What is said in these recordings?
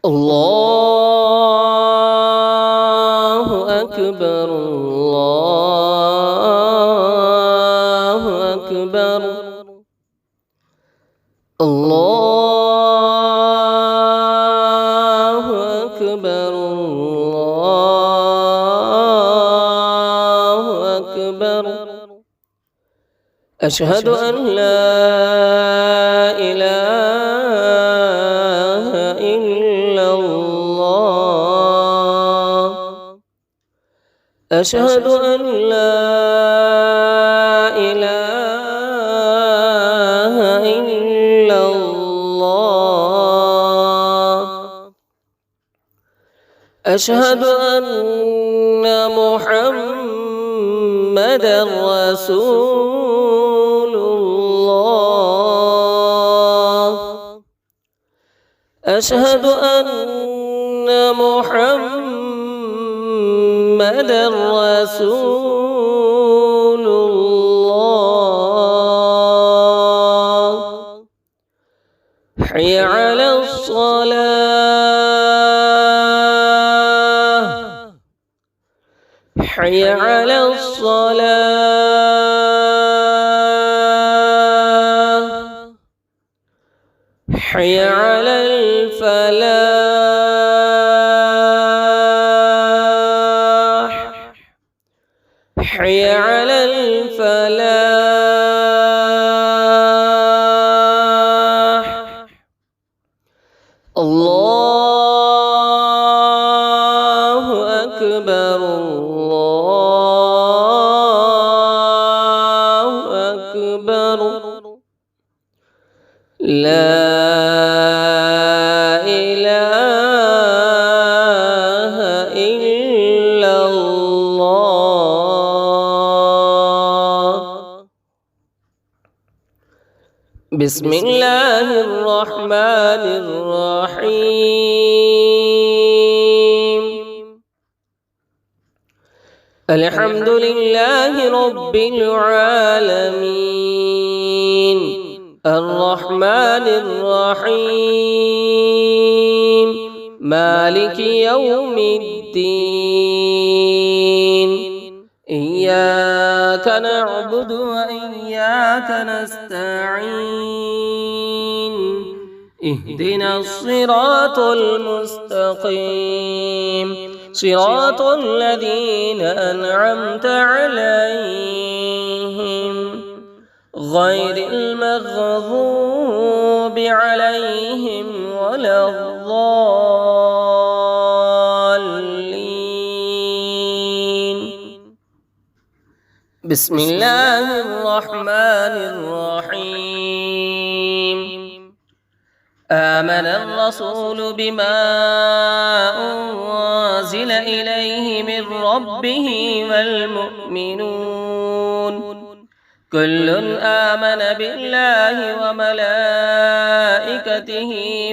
الله أكبر الله أكبر الله أكبر الله أكبر أشهد أن لا إله إلا الله أشهد أن لا إله إلا الله أشهد أن محمدًا رسول الله أشهد أن محمدًا رسول الله حي على الصلاة حي على الصلاة حي على الفلاح حي على الفلاح الله أكبر الله أكبر لا إله إلا الله بسم الله الرحمن الرحيم الحمد لله رب العالمين الرحمن الرحيم مالك يوم الدين إياك نعبد وإياك نستعين اهدنا الصراط المستقيم صراط الذين أنعمت عليهم غير المغضوب عليهم ولا الضالين بسم الله الرحمن الرحيم آمن الرسول بما أنزل إليه من ربه والمؤمنون كل آمن بالله وملائكته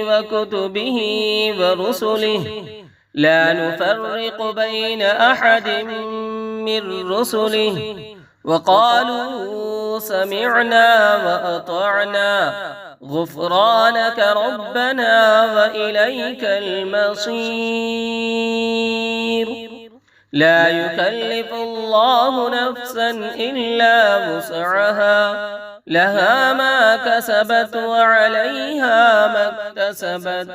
وكتبه ورسله لا نفرق بين أحد من رسله وقالوا سمعنا وأطعنا غفرانك ربنا وإليك المصير لا يكلف الله نفسا إلا وسعها لها ما كسبت وعليها ما اكتسبت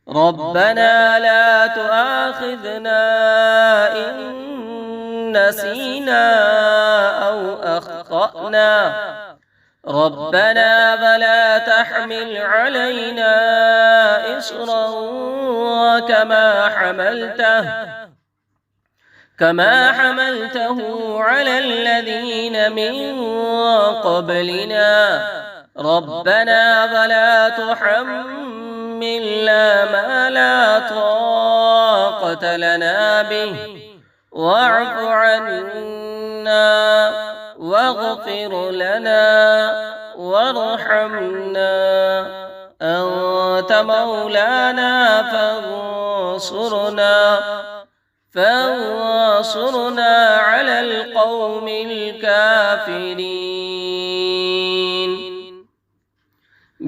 ربنا لا تؤاخذنا إن نسينا أو أخطأنا ربنا ولا تحمل علينا إصرا كما حملته على الذين من قبلنا ربنا ولا تحملنا ما لا طاقة لنا به واعف عنا واغفر لنا وارحمنا أنت مولانا فانصرنا على القوم الكافرين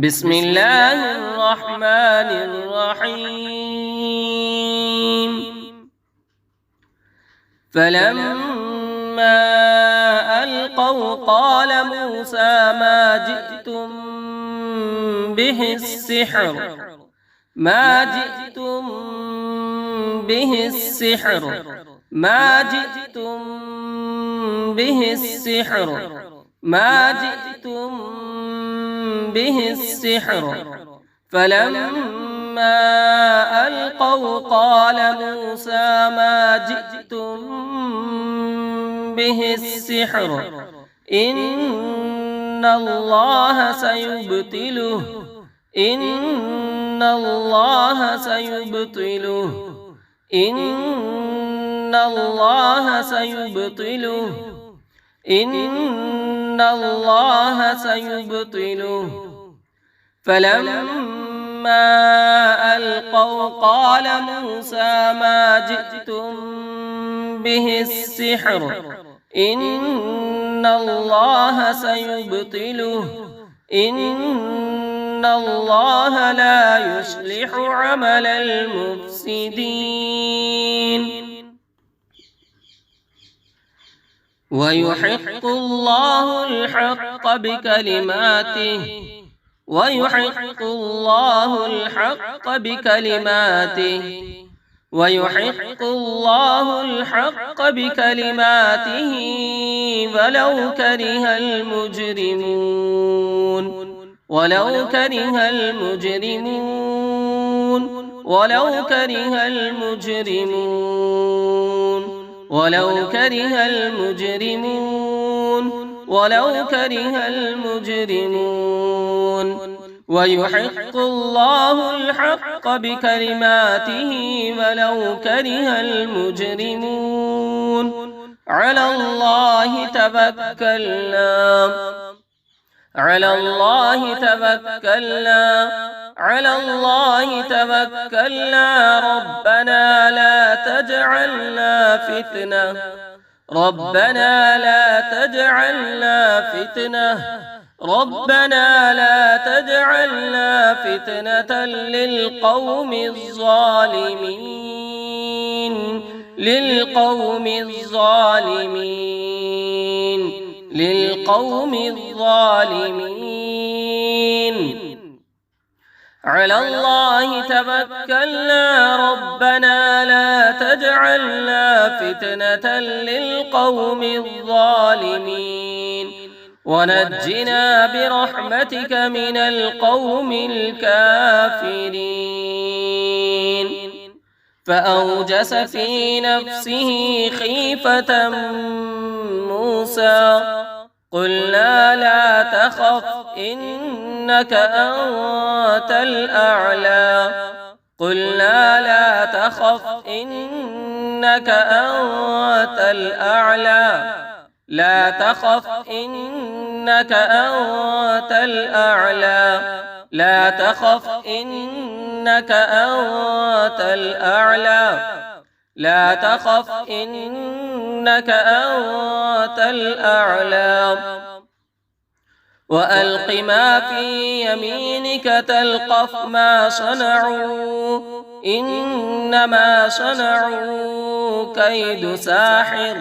بسم الله الرحمن الرحيم فلما ألقوا قال موسى ما جئتم به السحر ما جئتم به السحر ما جئتم به السحر ما جئتم به السحر فلما ألقوا قال موسى ما جئتم به السحر إن الله سيبطله إن الله سيبطله إن الله سيبطله إن الله سيبطله فلما ألقوا قال موسى ما جئتم به السحر إن الله سيبطله إن الله لا يصلح عمل المفسدين ويحق الله الحق بكلماته ويحق الله الحق بكلماته ويحق الله الحق بكلماته ولو كره المجرمون ولو كره المجرمون ولو كره المجرمون ولو كره المجرمون ولو كره المجرمون ويحق الله الحق بكلماته ولو كره المجرمون على الله توكلنا على الله توكلنا على الله توكلنا ربنا لا تجعلنا فتنة ربنا لا تجعلنا فتنة ربنا لا تجعلنا فتنة للقوم الظالمين للقوم الظالمين للقوم الظالمين على الله توكلنا ربنا لا تجعلنا فتنة للقوم الظالمين ونجنا برحمتك من القوم الكافرين فأوجس في نفسه خيفة موسى قلنا لا تخف إنك أنت الأعلى قلنا لا تخف إنك أنت الأعلى لا تخف إنك أنت الأعلى لا تخف إنك أنت الأعلى لا تخف إنك أنت الأعلى وألق ما في يمينك تلقف ما صنعوا إنما صنعوا كيد ساحر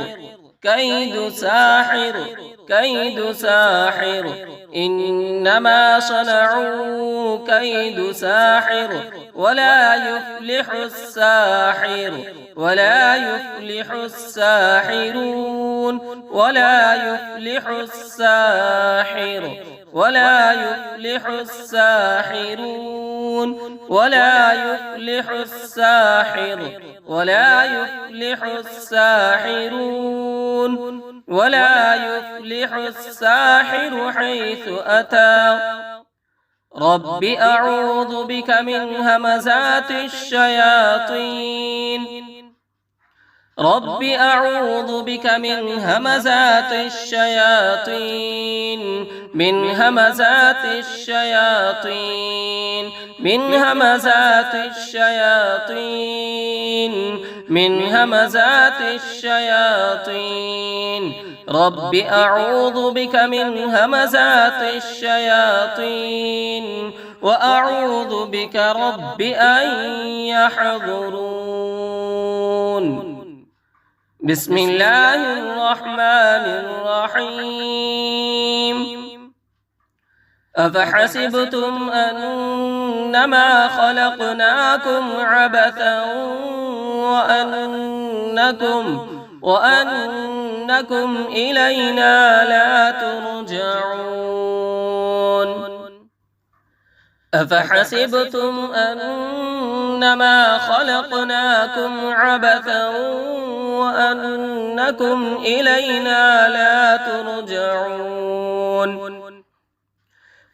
كيد ساحر كيد ساحر إنما صنعوا كيد ساحر ولا يفلح الساحر ولا يفلح الساحرون ولا يفلح الساحر ولا يفلح الساحرون ولا يفلح الساحر ولا يفلح الساحرون ولا يفلح الساحر حيث أتى رب أعوذ بك من همزات الشياطين رب أعوذ بك من همزات الشياطين من همزات الشياطين من همزات الشياطين من همزات الشياطين رب أعوذ بك من همزات الشياطين وأعوذ بك رب أن يحضرون. بسم الله الرحمن الرحيم. أفحسبتم أنما خلقناكم عبثا وأنكم إلينا لا ترجعون. أفحسبتم أنما خلقناكم عبثا وأنكم إلينا لا ترجعون.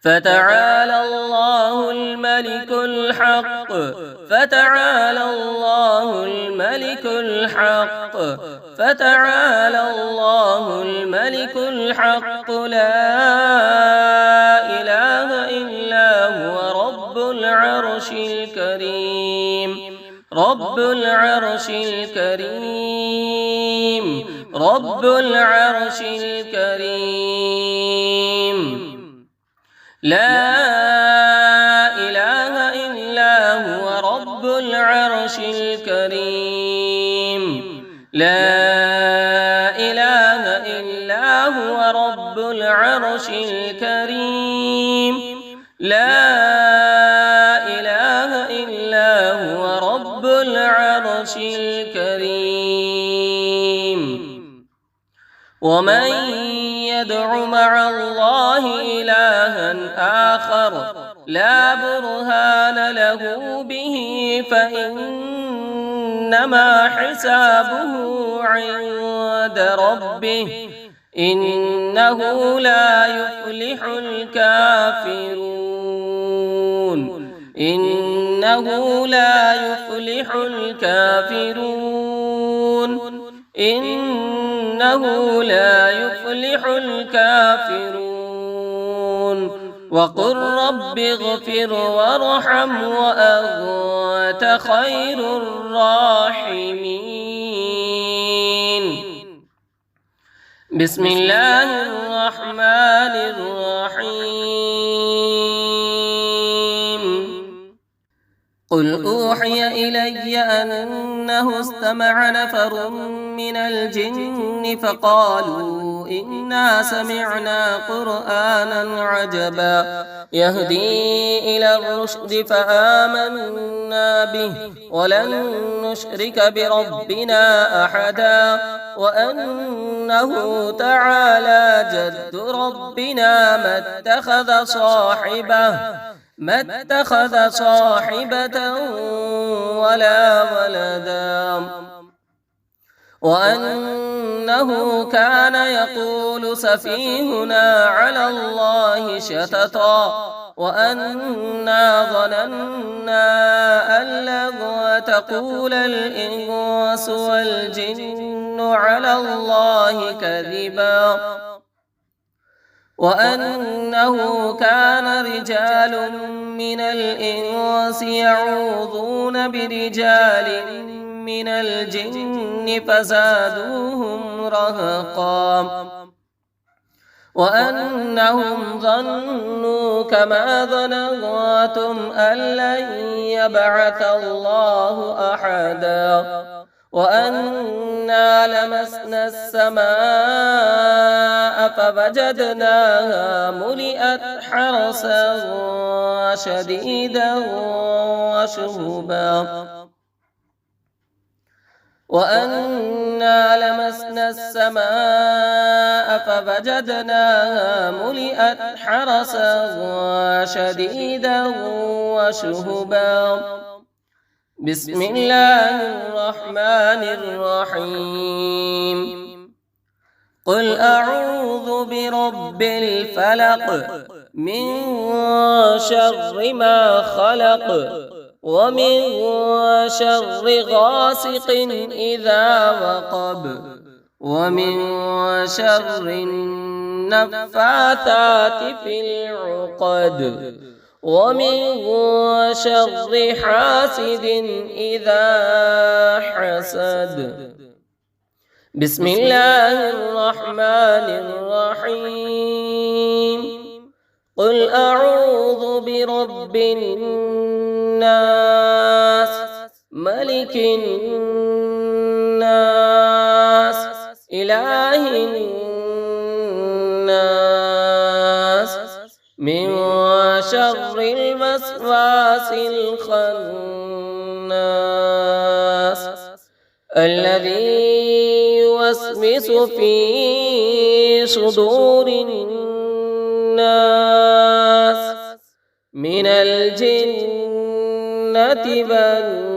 فتعالى الله الملك الحق فتعالى الله الملك الحق فتعالى الله الملك الحق لا إله إلا هو رب العرش الكريم رب العرش الكريم رب العرش الكريم. لا إله إلا هو رب العرش الكريم لا إله إلا هو رب العرش الكريم لا إله إلا هو رب العرش الكريم. ومن يدع مع الله إلها آخر لا برهان له به فإنما حسابه عند ربه إنه لا يفلح الكافرون إنه لا يفلح الكافرون إنه لا يفلح الكافرون. وقل رب اغفر وارحم وأنت خير الراحمين. بسم الله الرحمن الرحيم. قل أوحي إلي أنه استمع نفر من الجن فقالوا إنا سمعنا قرآنا عجبا يهدي إلى الرشد فآمنا به ولن نشرك بربنا أحدا وأنه تعالى جد ربنا ما اتخذ صاحبة ولا ولدا وأنه كان يقول سفيهنا على الله شططا وأنا ظننا أن لن تقول الإنس والجن على الله كذبا وأنه كان رجال من الإنس يعوذون برجال من الجن فزادوهم رهقا وأنهم ظنوا كما ظننتم أن لن يبعث الله أحدا وأنا لمسنا السماء فوجدناها ملئت حرسا شديدا وشهبا وأنا لمسنا السماء فوجدناها ملئت حرسا شديدا وشهبا. بسم الله الرحمن الرحيم. قل أعوذ برب الفلق من شر ما خلق ومن شر غاسق إذا وقب ومن شر النفاثات في العقد ومن شر حاسد إذا حسد. بسم الله الرحمن الرحيم. قل أعوذ برب الناس ملك الناس إله الناس من شر الوسواس الخناس الذي يوسوس في صدور الناس من الجنة والناس.